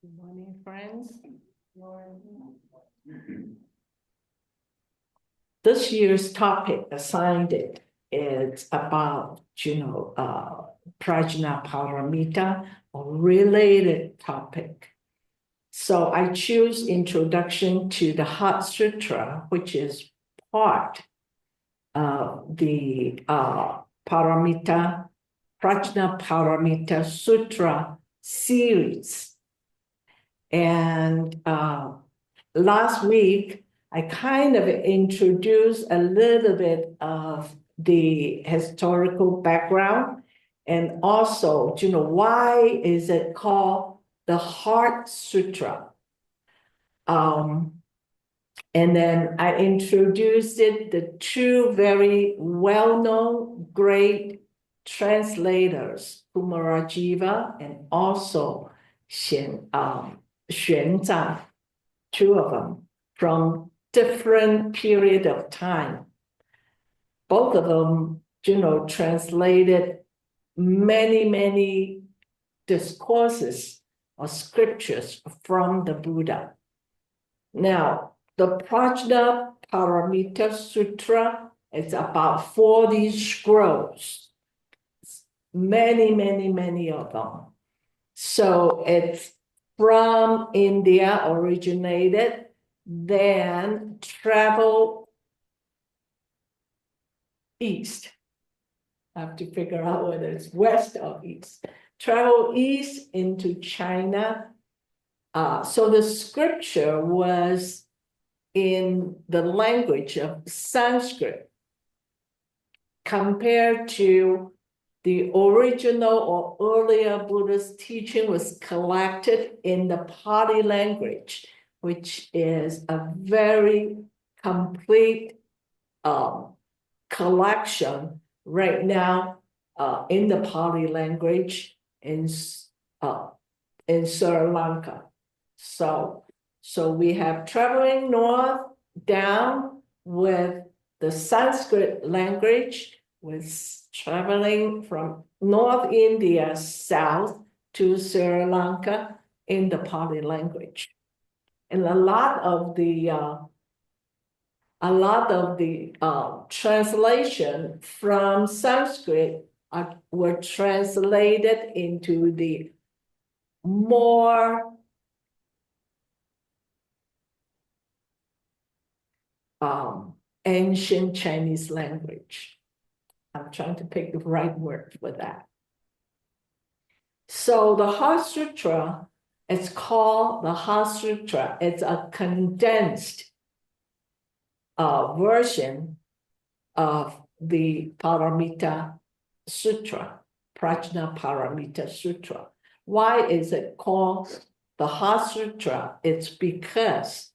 Good morning, friends. This year's topic assigned is about, Prajna Paramita, a related topic. So I choose Introduction to the Heart Sutra, which is part of the Paramita, Prajna Paramita Sutra series. And last week, I kind of introduced a little bit of the historical background and also, why is it called the Heart Sutra? And then I introduced the two very well-known great translators, Kumarajiva and also Xiǎnzhì, two of them from different period of time. Both of them, translated many discourses or scriptures from the Buddha. Now, the Prajna Paramita Sutra is about 40 scrolls, many of them. So it's from India originated, then travel east. I have to figure out whether it's west or east. Travel east into China. So the scripture was in the language of Sanskrit compared to the original or earlier Buddhist teaching was collected in the Pali language, which is a very complete collection right now in the Pali language in Sri Lanka. So we have traveling north down with the Sanskrit language, with traveling from North India south to Sri Lanka in the Pali language. And a lot of the translation from Sanskrit were translated into the more ancient Chinese language. I'm trying to pick the right word for that. So the Heart Sutra, it's called the Heart Sutra. It's a condensed version of the Paramita Sutra, Prajna Paramita Sutra. Why is it called the Heart Sutra? It's because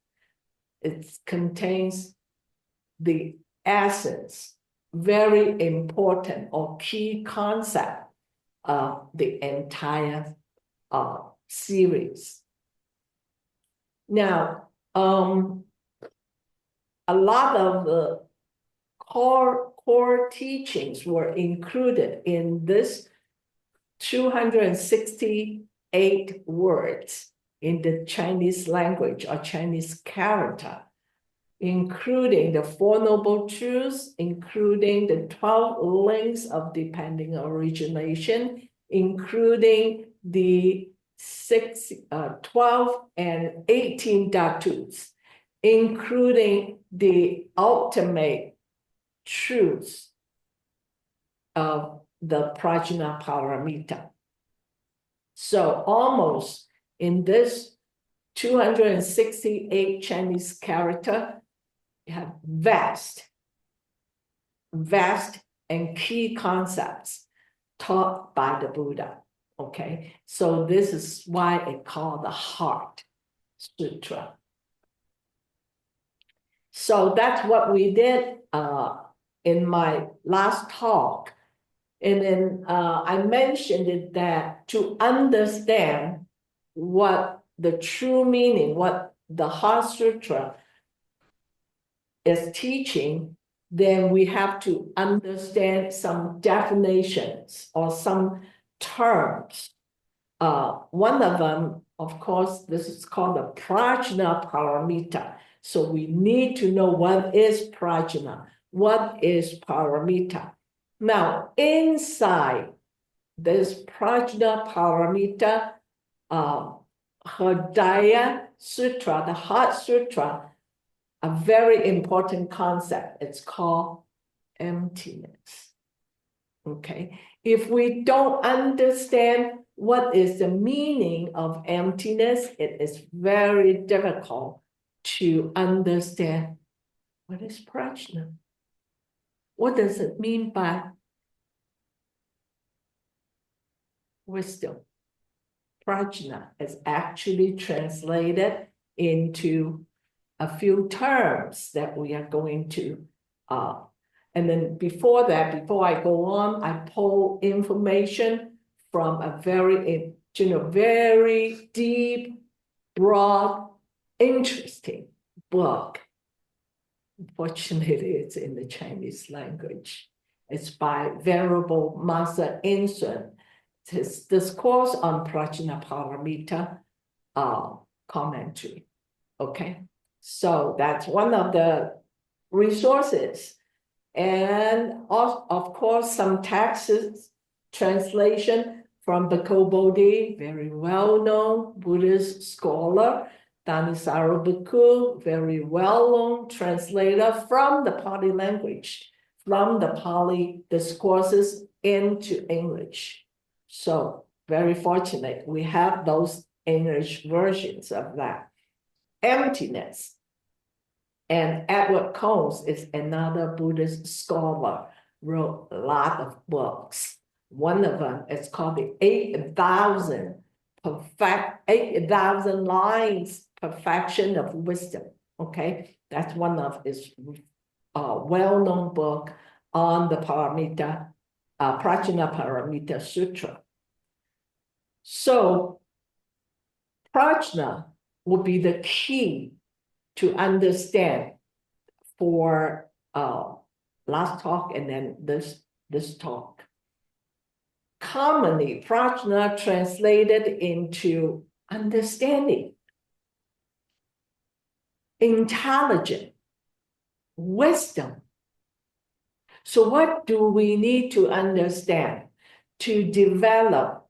it contains the essence, very important or key concept of the entire series. Now, a lot of the core teachings were included in this 268 words in the Chinese language or Chinese character, including the Four Noble Truths, including the 12 links of depending origination, including the 12 and 18 dhatus, including the ultimate truths of the Prajna Paramita. So almost in this 268 Chinese character, you have vast and key concepts taught by the Buddha. Okay, so this is why it's called the Heart Sutra. So that's what we did in my last talk. And then I mentioned it that to understand what the true meaning, what the Heart Sutra is teaching, then we have to understand some definitions or some terms one of them, of course, this is called the Prajna Paramita. So we need to know what is Prajna, what is Paramita. Now, inside this Prajna Paramita, Hridaya Sutra, the Heart Sutra, a very important concept. It's called emptiness. Okay, if we don't understand what is the meaning of emptiness, it is very difficult to understand what is prajna. What does it mean by wisdom? Prajna is actually translated into a few terms that we are going to and then before that, before I go on, I pull information from a very, very deep, broad, interesting book. Unfortunately, it's in the Chinese language. It's by Venerable Master Insun. His Discourse on Prajna Paramita commentary. Okay, so that's one of the resources. And of course, some texts, translation from Bhikkhu Bodhi, very well-known Buddhist scholar, Thanissaro Bhikkhu, very well-known translator from the Pali language, from the Pali discourses into English. So very fortunate, we have those English versions of that. Emptiness. And Edward Combs is another Buddhist scholar, wrote a lot of books. One of them is called the 8,000 lines perfection of wisdom. Okay, that's one of his well-known book on the Paramita, Prajna Paramita Sutra. So Prajna will be the key to understand for last talk and then this talk. Commonly, Prajna translated into understanding, intelligent, wisdom. So what do we need to understand to develop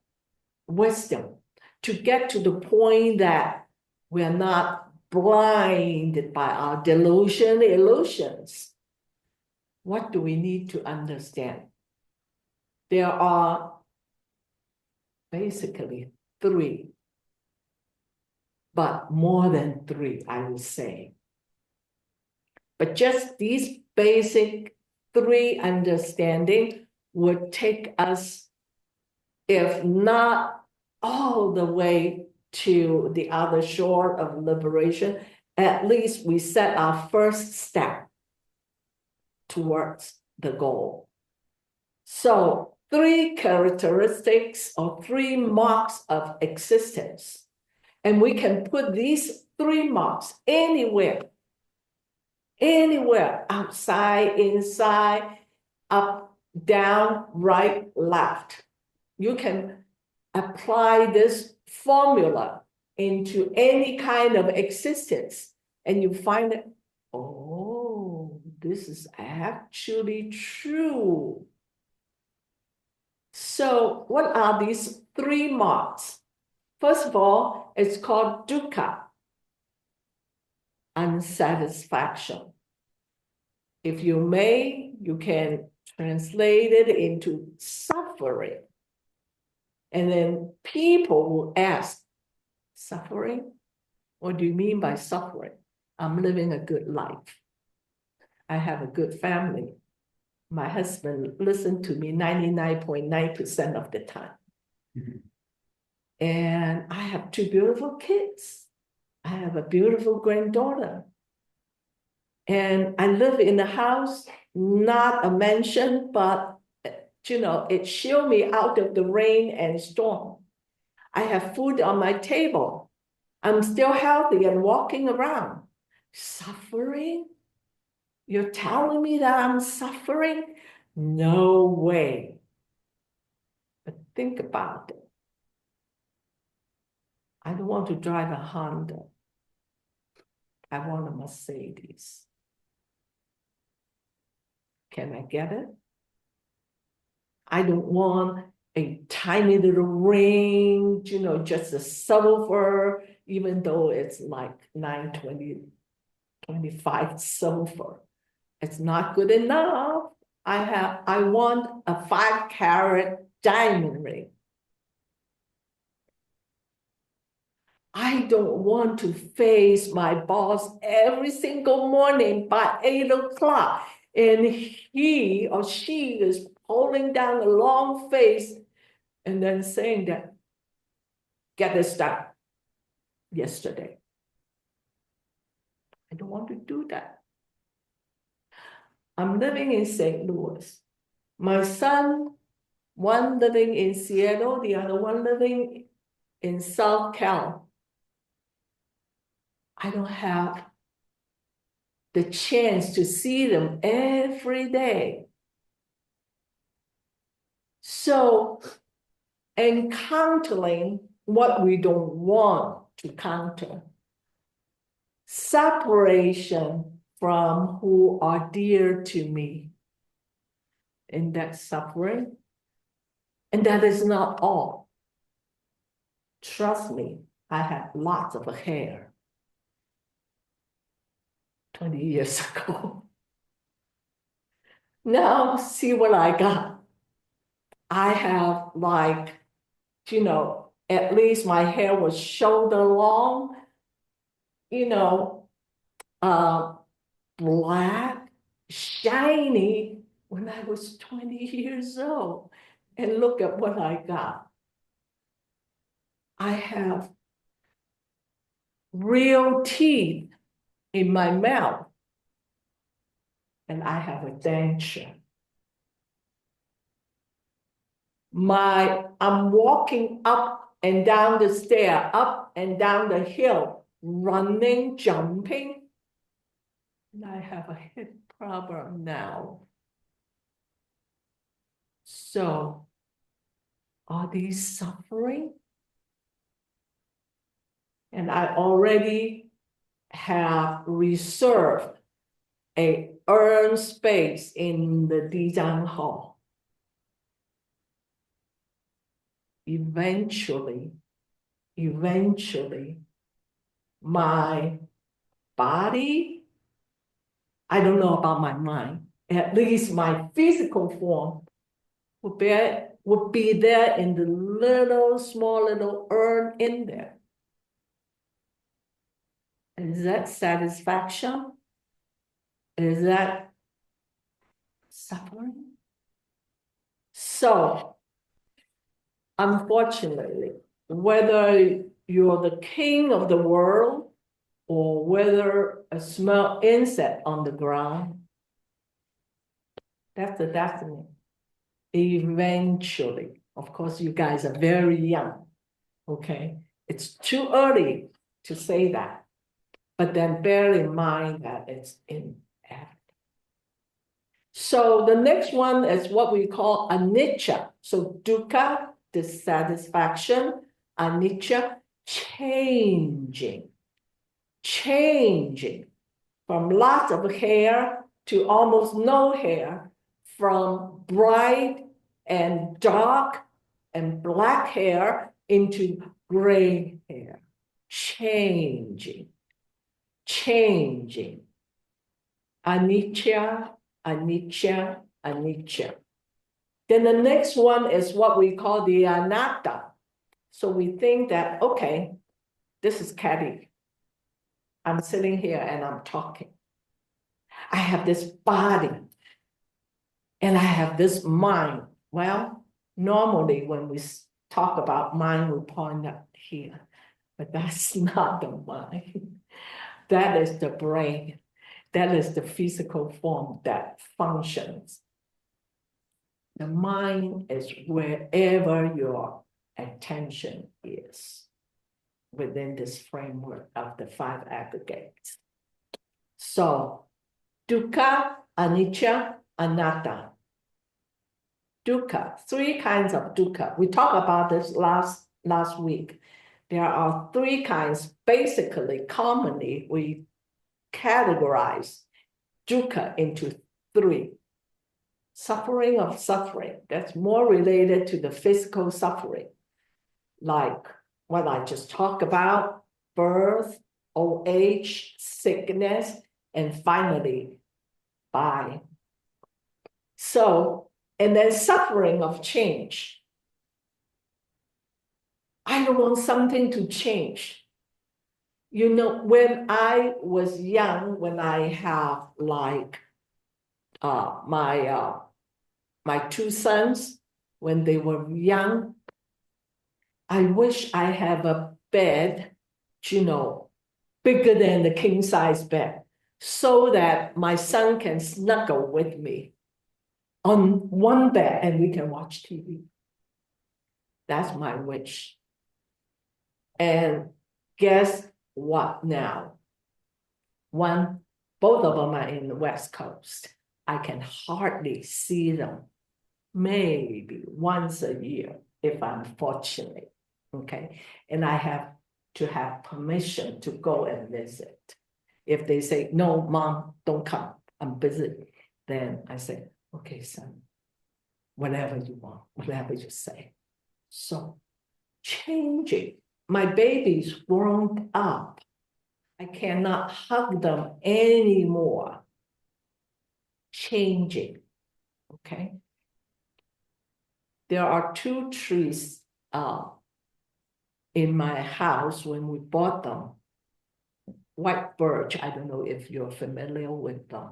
wisdom, to get to the point that we're not blinded by our illusions? What do we need to understand? There are basically three, but more than three, I would say. But just these basic three understanding would take us, if not all the way to the other shore of liberation, at least we set our first step towards the goal. So three characteristics or three marks of existence. And we can put these three marks anywhere, outside, inside, up, down, right, left. You can apply this formula into any kind of existence, and you find that, oh, this is actually true. So what are these three marks? First of all, it's called dukkha, unsatisfaction. If you may, you can translate it into suffering. And then people will ask, suffering? What do you mean by suffering? I'm living a good life. I have a good family. My husband listens to me 99.9% of the time. Mm-hmm. And I have two beautiful kids. I have a beautiful granddaughter. And I live in a house, not a mansion, but it shields me out of the rain and storm. I have food on my table. I'm still healthy and walking around. Suffering? You're telling me that I'm suffering? No way. But think about it. I don't want to drive a Honda. I want a Mercedes. Can I get it? I don't want a tiny little ring, you know, just a silver, even though it's like 925 silver. It's not good enough. I want a 5-carat diamond ring. I don't want to face my boss every single morning by 8 o'clock, and he or she is holding down a long face and then saying that, get this done yesterday. I don't want to do that. I'm living in St. Louis. My son, one living in Seattle, the other one living in South Cal. I don't have the chance to see them every day. So encountering what we don't want to counter, separation from who are dear to me in that suffering. And that is not all. Trust me, I had lots of hair 20 years ago. Now see what I got. I have like, you know, at least my hair was shoulder long, you know, black, shiny when I was 20 years old. And look at what I got. I have real teeth in my mouth, and I have a denture. I'm walking up and down the stair, up and down the hill, running, jumping, and I have a hip problem now. So, are these suffering? And I already have reserved a urn space in the Dizang Hall. Eventually, my body, I don't know about my mind, at least my physical form would be there in the small little urn in there. Is that satisfaction? Is that suffering? So, unfortunately, whether you're the king of the world or whether a small insect on the ground, that's the destiny. Eventually, of course, you guys are very young, okay? It's too early to say that, but then bear in mind that it's inevitable. So the next one is what we call anicca. So dukkha, dissatisfaction, anicca, changing from lots of hair to almost no hair, from bright and dark and black hair into gray hair, changing. Anicca. Then the next one is what we call the anatta. So we think that, okay, this is Kathy. I'm sitting here and I'm talking. I have this body and I have this mind. Well, normally when we talk about mind, we point out here, but that's not the mind. That is the brain. That is the physical form that functions. The mind is wherever your attention is within this framework of the 5 aggregates. So, dukkha, anicca, anatta. Dukkha, 3 kinds of dukkha. We talked about this last week. there are three kinds. Basically, commonly, we categorize dukkha into three. Suffering of suffering, that's more related to the physical suffering, like what I just talked about, birth, old age, sickness, and finally, die. So, and then suffering of change. I don't want something to change. You know, when I was young, when I have like my two sons, when they were young, I wish I have a bed, you know, bigger than the king size bed, so that my son can snuggle with me on one bed and we can watch TV. That's my wish. And guess what now? Both of them are in the West Coast. I can hardly see them, maybe once a year if I'm fortunate, okay? And I have to have permission to go and visit. If they say, no, mom, don't come, I'm busy, then I say, okay, son, whatever you want, whatever you say. So changing. My baby's grown up. I cannot hug them anymore. Changing, okay? There are two trees in my house when we bought them. White birch, I don't know if you're familiar with them.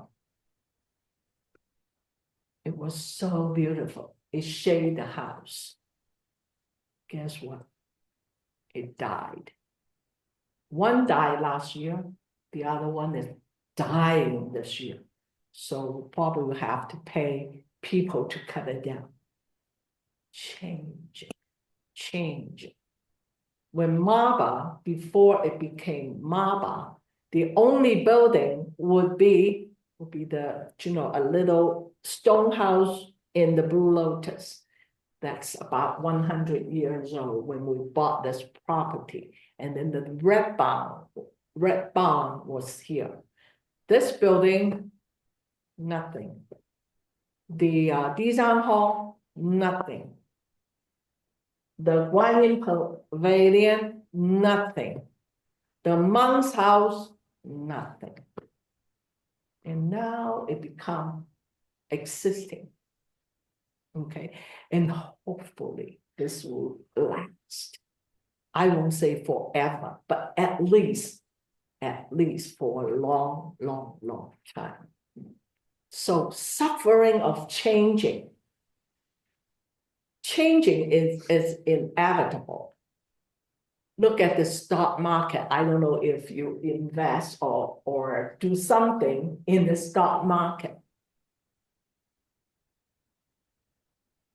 It was so beautiful. It shaded the house. Guess what? It died. One died last year. The other one is dying this year. So we probably will have to pay people to cut it down. Change. When Maba, before it became Maba, the only building would be the, you know, a little stone house in the Blue Lotus. That's about 100 years old when we bought this property. And then the red barn was here. This building, nothing. The Dizan Hall, nothing. The Guanyin Pavilion, nothing. The monk's house, nothing. And now it become existing. Okay, and hopefully this will last. I won't say forever, but at least for a long, long, long time. So suffering of changing is inevitable. Look at the stock market. I don't know if you invest or do something in the stock market.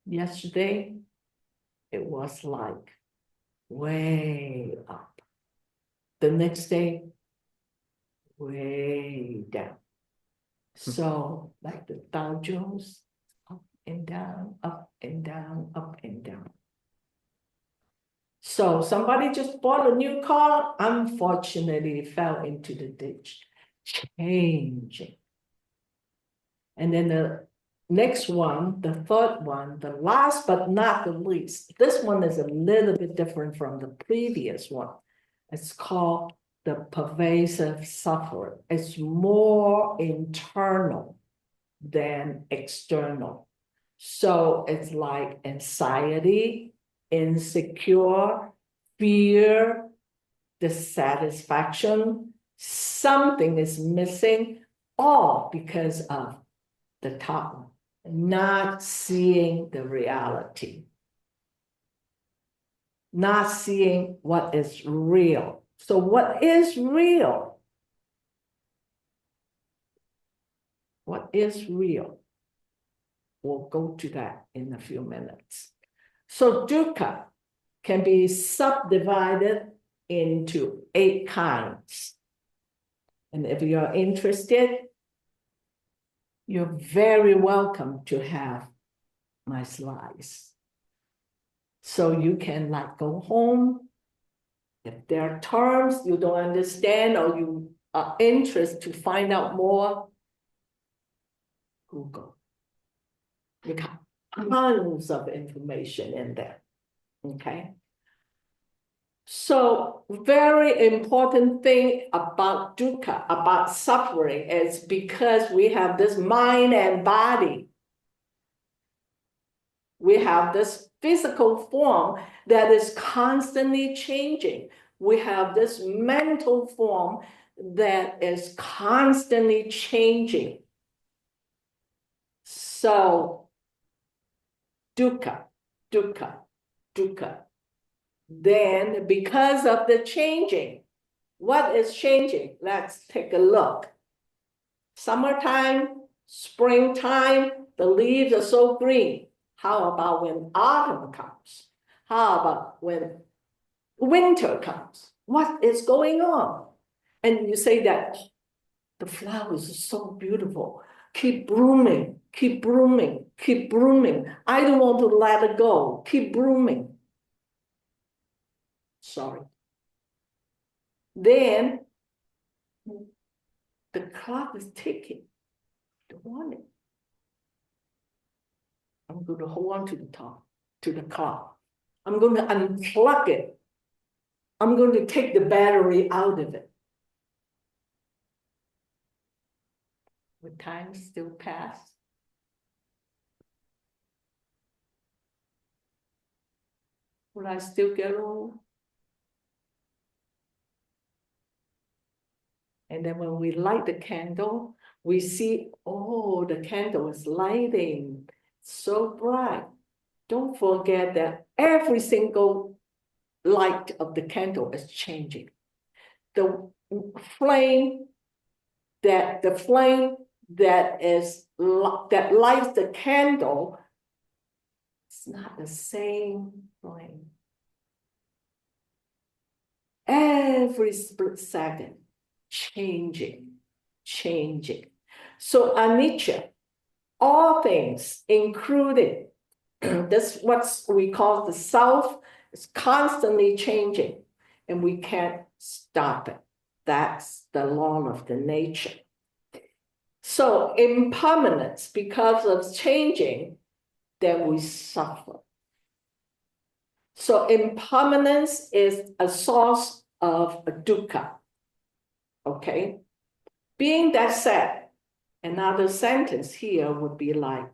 Yesterday, it was like way up. The next day, way down. So like the Dow Jones, up and down, up and down, up and down. So somebody just bought a new car, unfortunately fell into the ditch. Changing. And then the next one, the third one, the last but not the least, this one is a little bit different from the previous one. It's called the pervasive suffering. It's more internal than external. So it's like anxiety, insecure, fear, dissatisfaction. Something is missing, all because of the top one, not seeing the reality, not seeing what is real. So what is real? What is real? We'll go to that in a few minutes. So dukkha can be subdivided into 8 kinds. And if you're interested, you're very welcome to have my slides. So you can like go home If there are terms you don't understand or you are interested to find out more, Google. You got tons of information in there, okay? So very important thing about dukkha, about suffering, is because we have this mind and body. We have this physical form that is constantly changing. We have this mental form that is constantly changing. So dukkha, dukkha, dukkha. Then because of the changing, what is changing? Let's take a look. Summertime, springtime, the leaves are so green. How about when autumn comes? How about when winter comes? What is going on? And you say that the flowers are so beautiful. Keep blooming, keep blooming, keep blooming. I don't want to let it go. Keep blooming. Sorry. Then the clock is ticking. The warning. I'm going to hold on to the top, to the clock. I'm going to unplug it. I'm going to take the battery out of it. Would time still pass? Will I still get old? And then when we light the candle, we see, oh, the candle is lighting so bright. Don't forget that every single light of the candle is changing. The flame that lights the candle, it's not the same flame. Every split second, changing. So anicca, all things, including this, what we call the self, is constantly changing, and we can't stop it. That's the law of the nature. So impermanence, because of changing, then we suffer. So impermanence is a source of dukkha. Okay? Being that said, another sentence here would be like,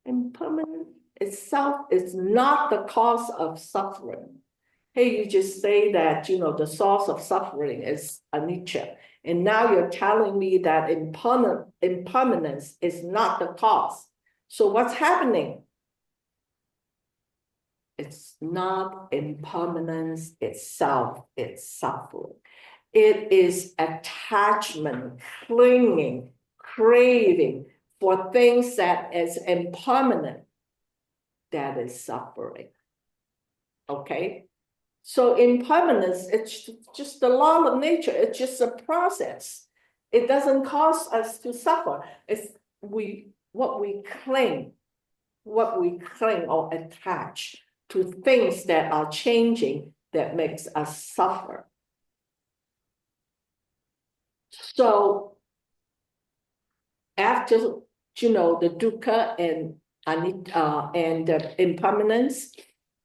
impermanence itself is not the cause of suffering. Hey, you just say that, the source of suffering is anicca. And now you're telling me that impermanence is not the cause. So what's happening? It's not impermanence itself, it's suffering. It is attachment, clinging, craving for things that is impermanent, that is suffering. Okay? So impermanence, it's just the law of nature. It's just a process. It doesn't cause us to suffer. It's what we cling or attach to things that are changing that makes us suffer. So after, the dukkha and the impermanence,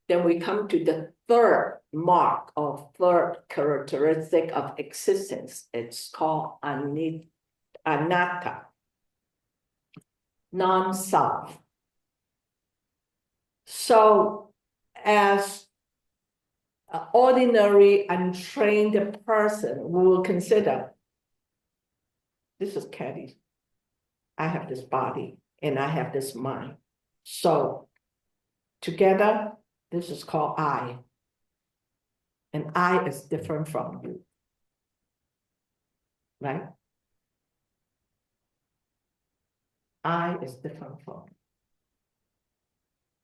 then we come to the third mark or third characteristic of existence. It's called anatta, non-self. So as an ordinary untrained person, we will consider, this is Caddy. I have this body and I have this mind. So together, this is called I. And I is different from you. Right? I is different from you.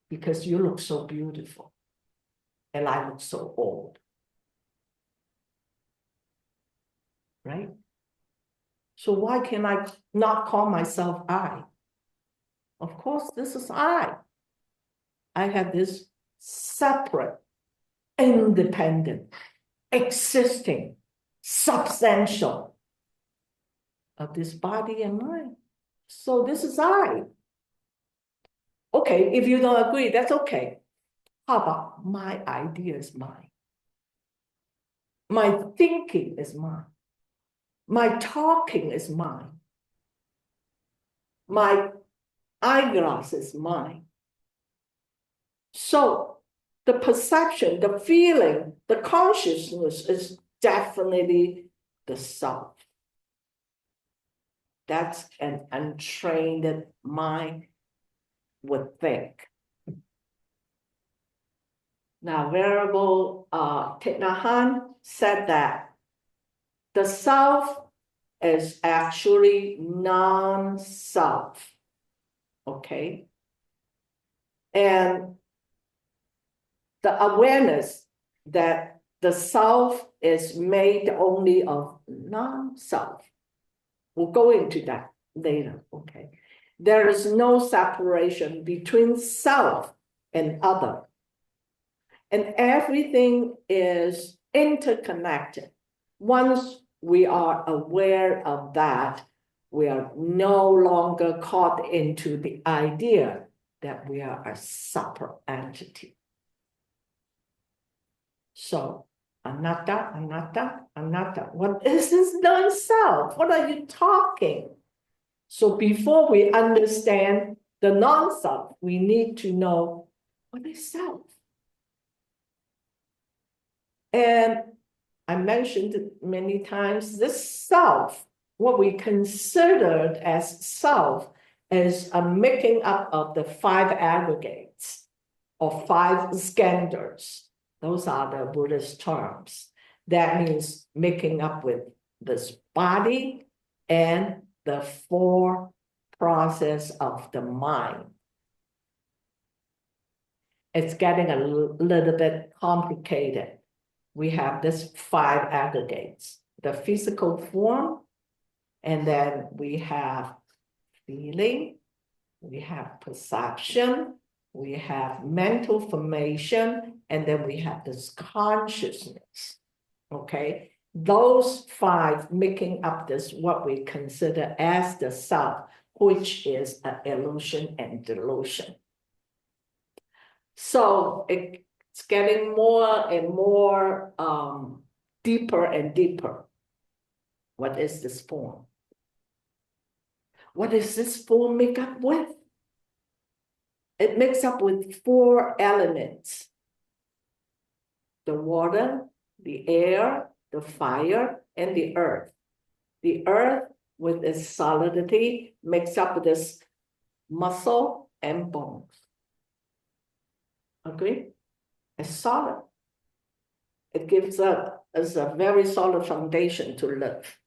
Because you look so beautiful. And I look so old. Right? So why can I not call myself I? Of course, this is I. I have this separate, independent existing, substantial of this body and mind. So this is I. Okay, if you don't agree, that's okay. How about my idea is mine? My thinking is mine. My talking is mine. My eyeglass is mine. So the perception, the feeling, the consciousness is definitely the self. That's an untrained mind would think. Now, Venerable Thich Nhat Hanh said that the self is actually non-self, okay? And the awareness that the self is made only of non-self. We'll go into that later, okay? There is no separation between self and other. And everything is interconnected. Once we are aware of that, we are no longer caught into the idea that we are a separate entity. So, anatta, anatta, anatta. What is this non-self? What are you talking? So before we understand the non-self, we need to know what is self. And I mentioned it many times, this self, what we considered as self, is a making up of the 5 aggregates or 5 skandhas. Those are the Buddhist terms. That means making up with this body and the 4 process of the mind. It's getting a little bit complicated. We have this 5 aggregates, the physical form, and then we have feeling, we have perception, we have mental formation, and then we have this consciousness, okay? Those 5 making up this, what we consider as the self, which is an illusion and delusion. So it's getting more and more deeper and deeper. What is this form? What is this form make up with? It makes up with 4 elements: the water, the air, the fire, and the earth. The earth, with its solidity, makes up this muscle and bones. Agree? It's solid. It gives us a very solid foundation to live.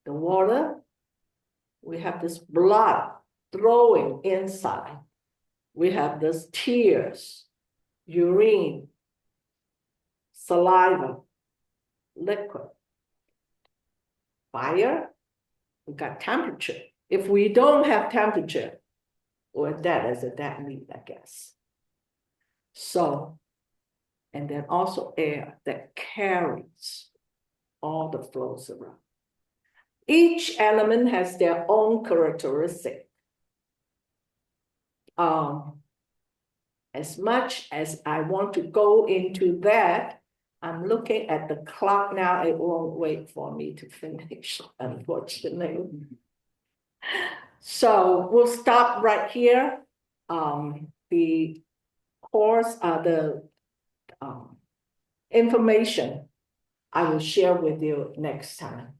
The water, we have this blood flowing inside. We have this tears, urine, saliva, liquid. Fire, we got temperature. If we don't have temperature, we're dead as a dead meat, I guess. So, and then also air that carries all the flows around. Each element has their own characteristic. As much as I want to go into that, I'm looking at the clock now. It won't wait for me to finish, unfortunately. So we'll stop right here. The course, the information I will share with you next time.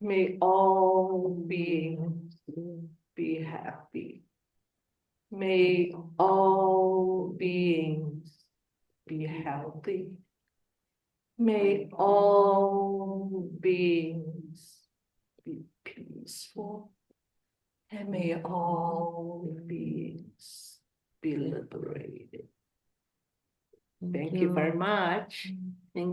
May all beings be happy. May all beings be healthy. May all beings be peaceful. And may all beings be liberated. Thank you very much. Thank